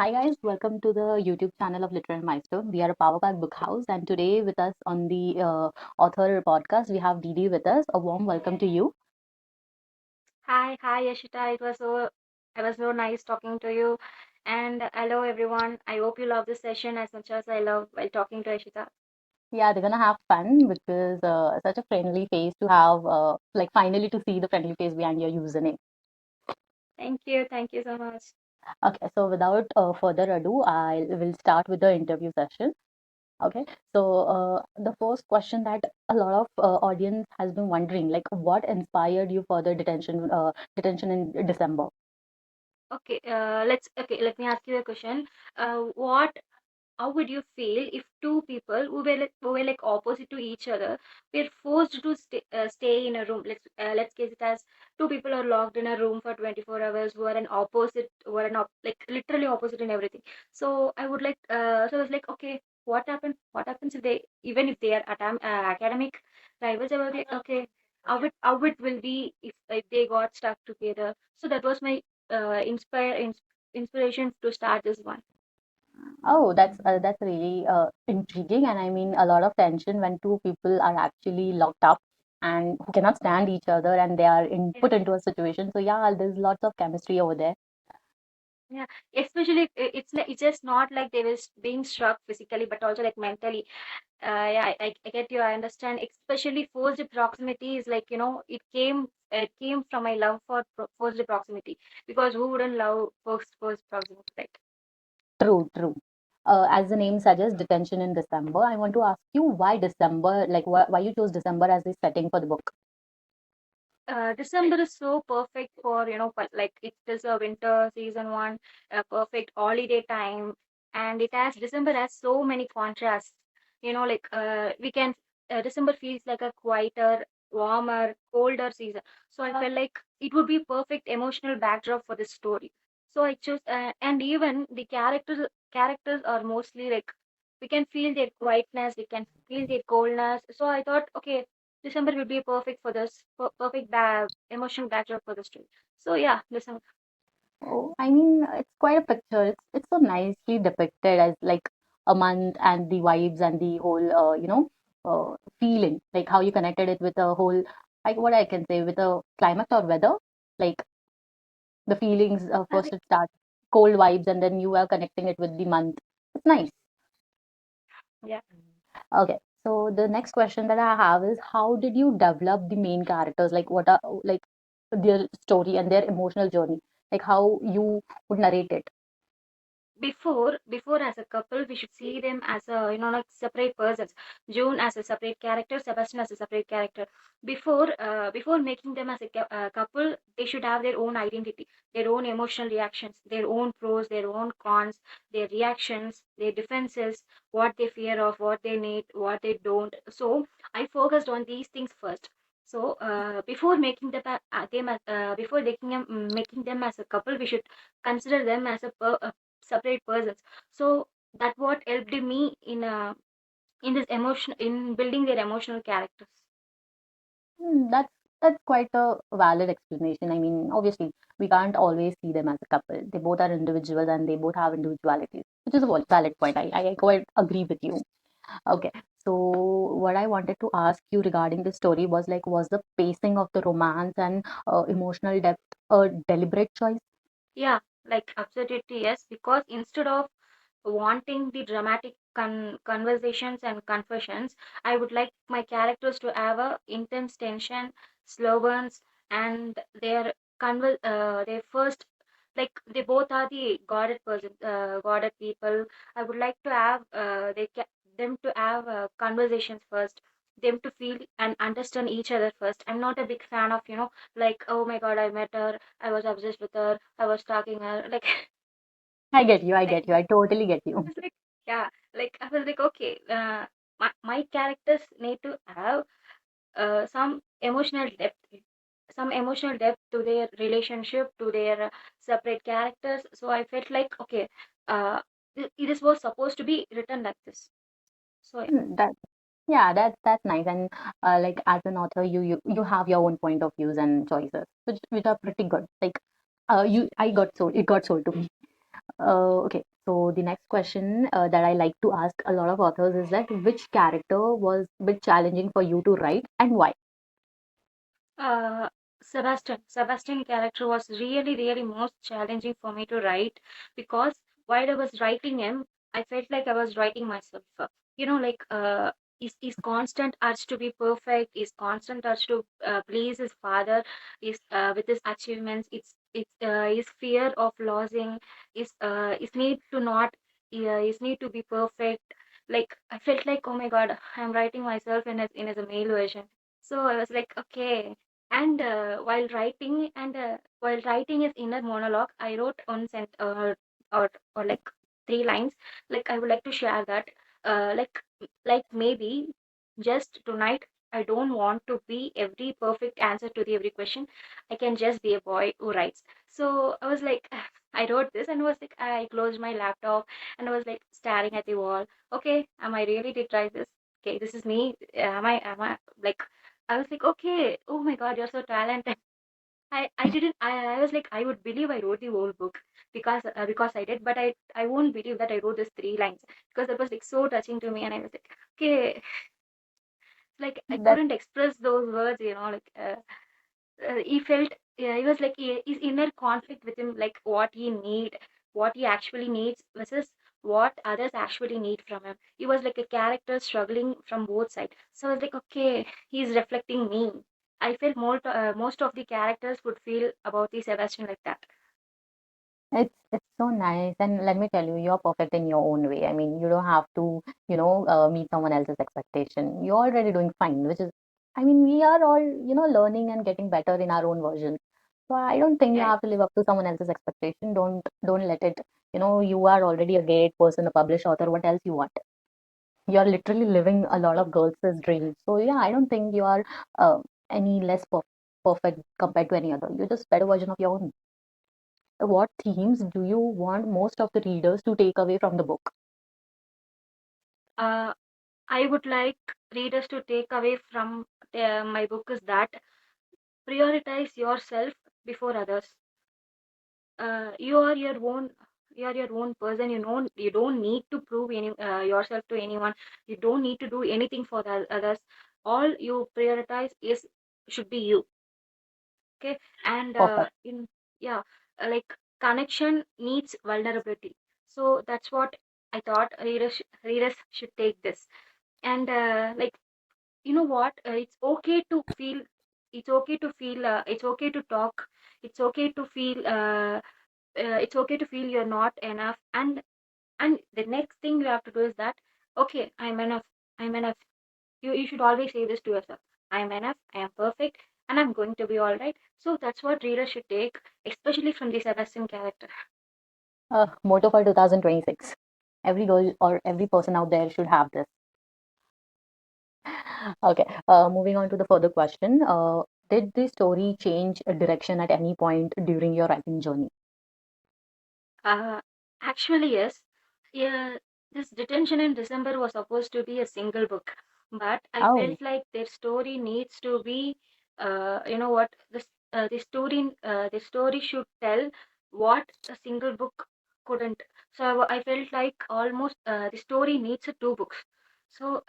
Hi guys, welcome to the YouTube channel of Literaire Milestone. We are a power pack book house, and today with us on the author podcast, we have Didi with us. A warm welcome to you. Hi, Yashita. It was so nice talking to you. And hello, everyone. I hope you love this session as much as I love while talking to Yashita. Yeah, they're gonna have fun because such a friendly face to have, like finally to see the friendly face behind your username. Thank you so much. Okay, so without further ado, I will start with the interview session. Okay, so the first question that a lot of audience has been wondering, like, what inspired you for the detention in December? Let me ask you a question. What how would you feel if two people who were like opposite to each other were forced to stay in a room? Let's guess it as two people are locked in a room for 24 hours who are an opposite, like literally opposite in everything. So I was like, okay, what happens if they, even if they are academic rivals? I was like, okay, how it will be if they got stuck together. So that was my inspiration to start this one. Oh, that's really intriguing, and I mean a lot of tension when two people are actually locked up and who cannot stand each other, and they are put into a situation. So yeah, there's lots of chemistry over there. Yeah, especially it's just not like they was being struck physically, but also like mentally. Yeah, I get you. I understand. Especially forced proximity is like, it came from my love for forced proximity, because who wouldn't love forced proximity, right? True, true. As the name suggests, detention in December. I want to ask you why December, like why you chose December as the setting for the book. December is so perfect for, but like it is a winter season one, a perfect holiday time, and December has so many contrasts. We can December feels like a quieter, warmer, colder season. So I felt like it would be perfect emotional backdrop for this story. So I chose, and even the characters are mostly like we can feel their quietness, we can feel their coldness. So I thought, okay, December will be perfect for this, perfect emotional backdrop for the story. So yeah, December. Oh, I mean, it's quite a picture. It's so nicely depicted as like a month and the vibes and the whole, feeling, like how you connected it with a whole, like what I can say, with a climate or weather, like the feelings. First, Correct. it starts cold vibes, and then you are connecting it with the month. It's nice. Yeah. Okay, so the next question that I have is, how did you develop the main characters? Like, what are like their story and their emotional journey? Like, how you would narrate it? Before as a couple, we should see them as a, like separate persons. June as a separate character, Sebastian as a separate character. Before making them as a couple, they should have their own identity, their own emotional reactions, their own pros, their own cons, their reactions, their defenses, what they fear of, what they need, what they don't. So I focused on these things first. So before making making them as a couple, we should consider them as a separate persons. So that what helped me in this emotion, in building their emotional characters. That's quite a valid explanation. I mean, obviously, we can't always see them as a couple. They both are individuals and they both have individualities, which is a valid point. I quite agree with you. Okay, so what I wanted to ask you regarding the story was like, was the pacing of the romance and emotional depth a deliberate choice? Yeah, like absolutely yes, because instead of wanting the dramatic conversations and confessions, I would like my characters to have a intense tension, slow burns, and their first, like they both are the guarded people. I would like to have them to have conversations first, them to feel and understand each other first. I'm not a big fan of, like, oh my god, I met her, I was obsessed with her, I was stalking her, like I get you. I like get you. I totally get I you. was like, yeah, like I was like, okay, my characters need to have some emotional depth to their relationship, to their separate characters. So I felt like, okay, uh, this was supposed to be written like this. So yeah. That yeah, that's nice. And like as an author, you have your own point of views and choices, which are pretty good. Like you, I got sold. It got sold to me. Okay. So the next question that I like to ask a lot of authors is that which character was a bit challenging for you to write and why? Uh, Sebastian character was really, really most challenging for me to write because while I was writing him, I felt like I was writing myself. Like his constant urge to be perfect, his constant urge to please his father, is with his achievements. It's his fear of losing, his need to not, his need to be perfect. Like I felt like, oh my God, I'm writing myself in as a male version. So I was like, okay, and while writing his inner monologue, I wrote one or like three lines. Like I would like to share that. Like maybe just tonight, I don't want to be every perfect answer to the every question. I can just be a boy who writes. So I was like, I wrote this and was like, I closed my laptop and I was like staring at the wall. Okay, am I really did write this? Okay, this is me. Am I like I was like, okay, oh my God, you're so talented. I didn't I was like I would believe I wrote the whole book because I did, but I won't believe that I wrote this three lines because it was like so touching to me, and I was like, okay, like I That couldn't express those words, he felt, yeah, he was like his inner conflict with him, like what he actually needs versus what others actually need from him. He was like a character struggling from both sides. So I was like, okay, he's reflecting me. I felt most of the characters would feel about the Sebastian like that. it's so nice, and let me tell you, you're perfect in your own way. I mean, you don't have to, meet someone else's expectation. You're already doing fine, which is, I mean, we are all, learning and getting better in our own versions. So I don't think you Yeah, have to live up to someone else's expectation. Don't let it. You are already a great person, a published author. What else you want? You're literally living a lot of girls' dreams. So yeah, I don't think you are any less perfect compared to any other. You're just better version of your own. What themes do you want most of the readers to take away from the book? uh, I would like readers to take away from my book is that prioritize yourself before others. You are your own, you are your own person. You don't need to prove yourself to anyone. You don't need to do anything for the others. All you prioritize is should be you. Okay. And Perfect. in yeah like connection needs vulnerability. So that's what I thought readers should take this. And you know what, it's okay to talk, it's okay to feel it's okay to feel you're not enough. And the next thing you have to do is that, okay, I'm enough, I'm enough. You should always say this to yourself: I'm enough, I am perfect, and I'm going to be all right. So that's what readers should take, especially from the Sebastian character. Motto for 2026. Every girl or every person out there should have this. Okay. Moving on to the further question. Did the story change direction at any point during your writing journey? uh Actually, yes. Yeah, this detention in December was supposed to be a single book, but I Oh, felt like their story needs to be, you know what, the story should tell what a single book couldn't. So I felt like almost the story needs two books. So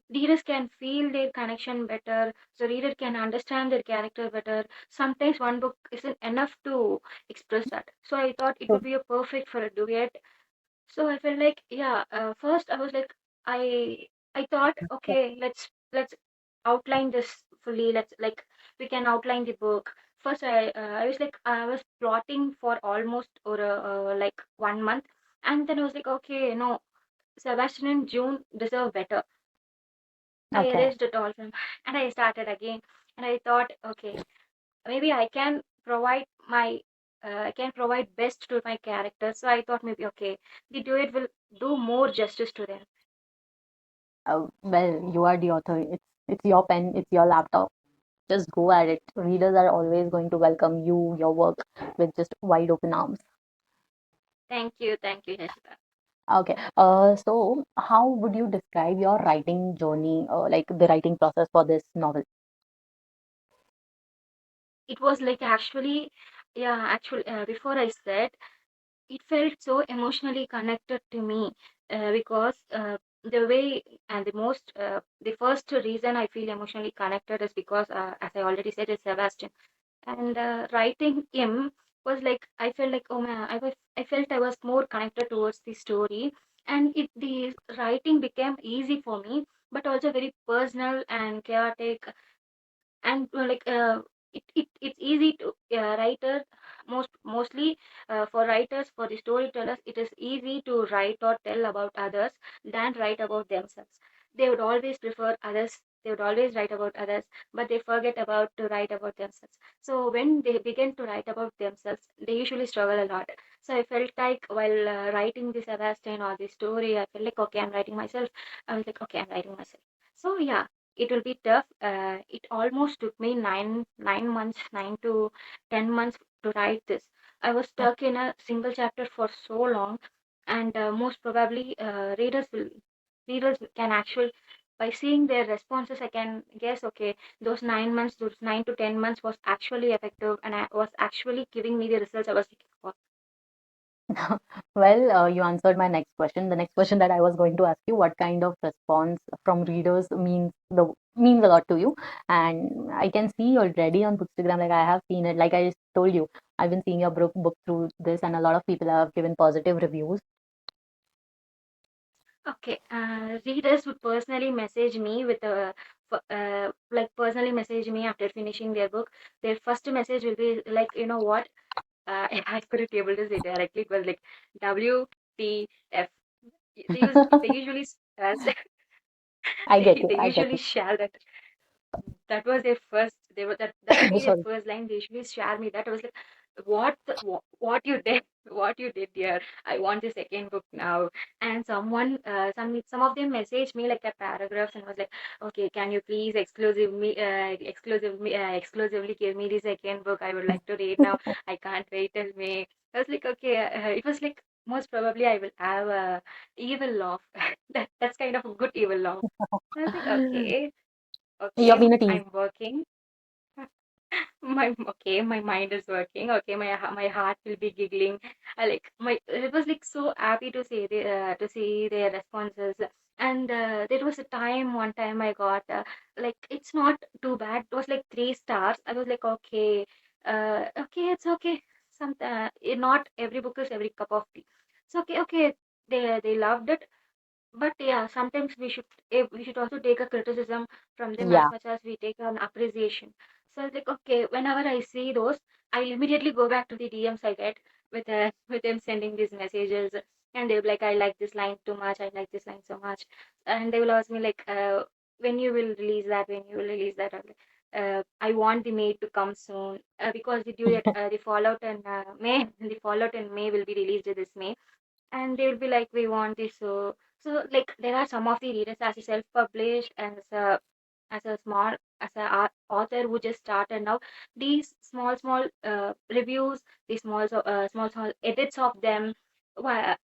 readers can feel their connection better. So reader can understand their character better. Sometimes one book isn't enough to express that. So I thought it so would be a perfect for a duet. So I felt like, yeah, first I was like, I thought, okay, let's outline this fully. Let's like we can outline the book. First, I was like I was plotting for almost or like 1 month, and then I was like, okay, no, Sebastian and June deserve better. I okay. erased it all from, and I started again. And I thought, okay, maybe I can provide best to my character. So I thought maybe, okay, the duet will do more justice to them. Well, you are the author. It's your pen, it's your laptop. Just go at it. Readers are always going to welcome you, your work, with just wide open arms. Thank you, Jessica. Okay. So how would you describe your writing journey, like the writing process for this novel? It was like actually, yeah, actually, before I said, it felt so emotionally connected to me, because the way and the first reason I feel emotionally connected is because, as I already said, is Sebastian. And writing him was like, I felt like, oh man, I felt I was more connected towards the story, and the writing became easy for me, but also very personal and chaotic. And it's easy to writer, mostly for writers, for the storytellers, it is easy to write or tell about others than write about themselves. They would always prefer others, they would always write about others, but they forget about to write about themselves. So when they begin to write about themselves, they usually struggle a lot. So I felt like while writing the Sebastian or the story, I felt like, okay, I'm writing myself. I was like, okay, I'm writing myself. So yeah, it will be tough. It almost took me 9 months, 9 to 10 months to write this. I was stuck in a single chapter for so long, and most probably readers can actually, by seeing their responses, I can guess, okay, those 9 months, those 9 to 10 months was actually effective, and I was actually giving me the results I was looking for. Well, you answered my next question. The next question that I was going to ask you, what kind of response from readers means a lot to you? And I can see already on Bookstagram, like I have seen it. Like I just told you, I've been seeing your book through this, and a lot of people have given positive reviews. Okay, readers would personally message me with like personally message me after finishing their book. Their first message will be like, you know what? I couldn't be able to say directly. It was like WTF. They usually I get you. they I get usually you. share that. That was their first. That would be their Sorry. first line. They usually share me that. I was like, what you did, what you did here. I want the second book now. And some of them messaged me like a paragraphs and was like, okay, can you please exclusively give me the second book? I would like to read now. I can't wait till May. I was like, okay. It was like, most probably I will have a evil laugh. That's kind of a good evil laugh. I was like, okay. You have Okay, been a tease. I'm working. My mind is working. Okay, my heart will be giggling. I like my it was like so happy to see their responses. And there was a one time I got like, it's not too bad. It was like 3 stars. I was like, okay, okay, it's okay. Not every book is every cup of tea. It's okay. Okay, they loved it, but yeah, sometimes we should also take a criticism from them as Yeah. much as we take an appreciation. So it's like, okay, whenever I see those, I immediately go back to the DMs I get with them sending these messages, and they'll be like, I like this line too much, I like this line so much, and they will ask me like, when you will release that, when you will release that. I'm like, I want the May to come soon, because the Fallout and May the Fallout and May will be released this May, and they will be like, we want this. So like, there are some of the readers as a self-published and as a author who just started now, these small reviews, these small edits of them,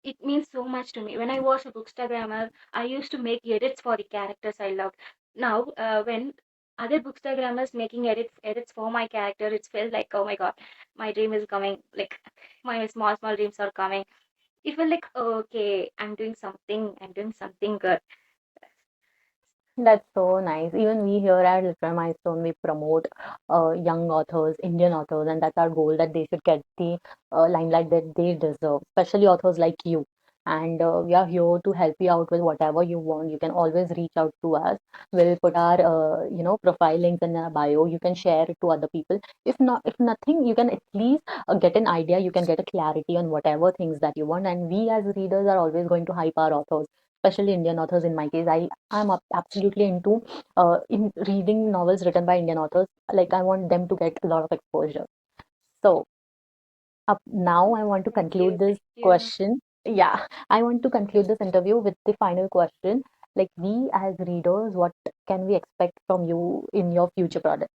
it means so much to me. When I was a bookstagrammer, I used to make edits for the characters I loved. Now when other bookstagrammers making edits for my character, it's felt like, oh my god, my dream is coming, like my small dreams are coming. It felt like, okay, I'm doing something good. That's so nice. Even we here at Literaire Milestone, we promote young authors, Indian authors, and that's our goal that they should get the limelight that they deserve, especially authors like you. And we are here to help you out with whatever you want. You can always reach out to us. We'll put our, profile links in our bio. You can share it to other people. If not, if nothing, you can at least get an idea. You can get a clarity on whatever things that you want. And we as readers are always going to hype our authors, especially Indian authors. In my case, I'm absolutely into in reading novels written by Indian authors. Like I want them to get a lot of exposure. So up now, I want to Thank you, conclude this thank you. question. Yeah, I want to conclude this interview with the final question. Like we as readers, what can we expect from you in your future projects?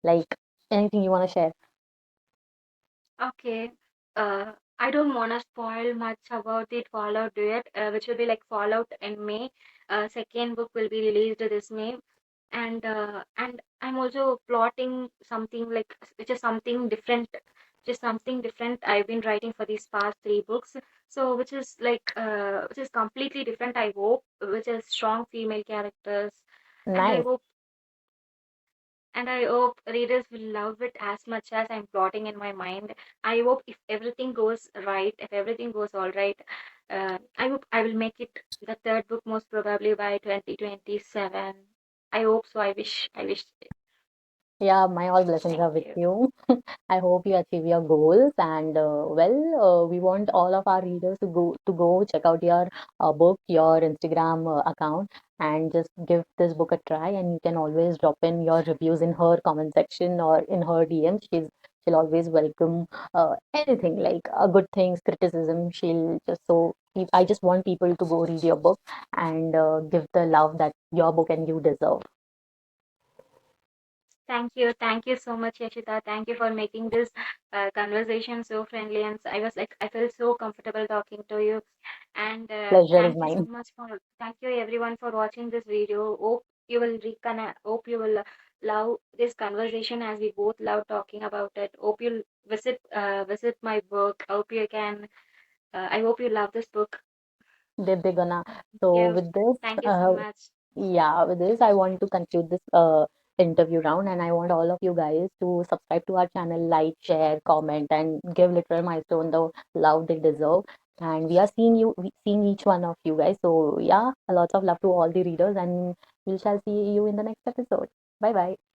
Like anything you want to share? Okay. I don't want to spoil much about the Fallout duet, which will be like Fallout in May. Second book will be released this May, and I'm also plotting something like, which is something different. just something different I've been writing for these past three books. So which is like which is completely different, I hope, which is strong female characters. And I Nice. hope and I hope readers will love it as much as I'm plotting in my mind. I hope if everything goes right, if everything goes all right, I hope I will make it the third book most probably by 2027. I hope so. I wish. Yeah, my all blessings Thank are with you. you. I hope you achieve your goals, and we want all of our readers to go check out your book, your Instagram account, and just give this book a try. And you can always drop in your reviews in her comment section or in her DMs. She'll always welcome anything like good things, criticism. She'll just so. I just want people to go read your book and give the love that your book and you deserve. Thank you. Thank you so much, Yashita. Thank you for making this conversation so friendly. And I was like, I felt so comfortable talking to you. And Pleasure is thank you so mine. much thank you everyone for watching this video. Hope you will reconnect. Hope you will love this conversation as we both love talking about it. Hope you'll visit my book. Hope you can. I hope you love this book. They're gonna. Thank So you. with this, Thank you so much. yeah, with this, I want to conclude this interview round, and I want all of you guys to subscribe to our channel, like, share, comment, and give Literal Milestone the love they deserve. And we are seeing each one of you guys. So yeah, a lot of love to all the readers, and we shall see you in the next episode. Bye bye.